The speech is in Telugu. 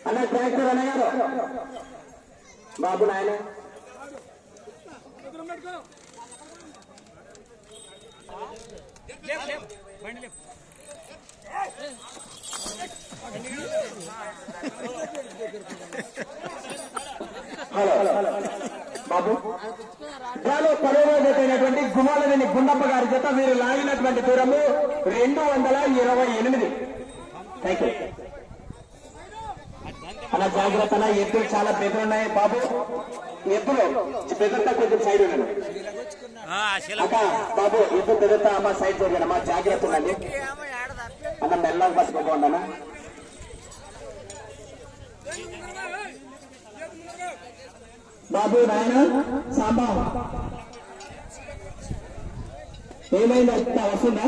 అన్న ట్రాక్టర్ అన్నగారు బాబు నాయన హలో బాబు డ్రాలో 10వ జత అయినటువంటి గుమాలనేని గుండప్ప గారి జత మీరు లాగినటువంటి దూరము 228. థ్యాంక్ యూ అలా జాగ్రత్త. ఎద్దులు చాలా పెద్దలున్నాయి బాబు. ఎద్దులు పెద్దతా కొంచెం సైడ్ ఉన్నాను అక్క బాబు. ఎద్దు పెద్దతా అమ్మ సైడ్ జరిగాను అమ్మా, జాగ్రత్త ఉండండి అన్న. మెల్లగా పట్టుకోకుండా బాబు నాయన సాంబా ఏమైంది వస్తుందా?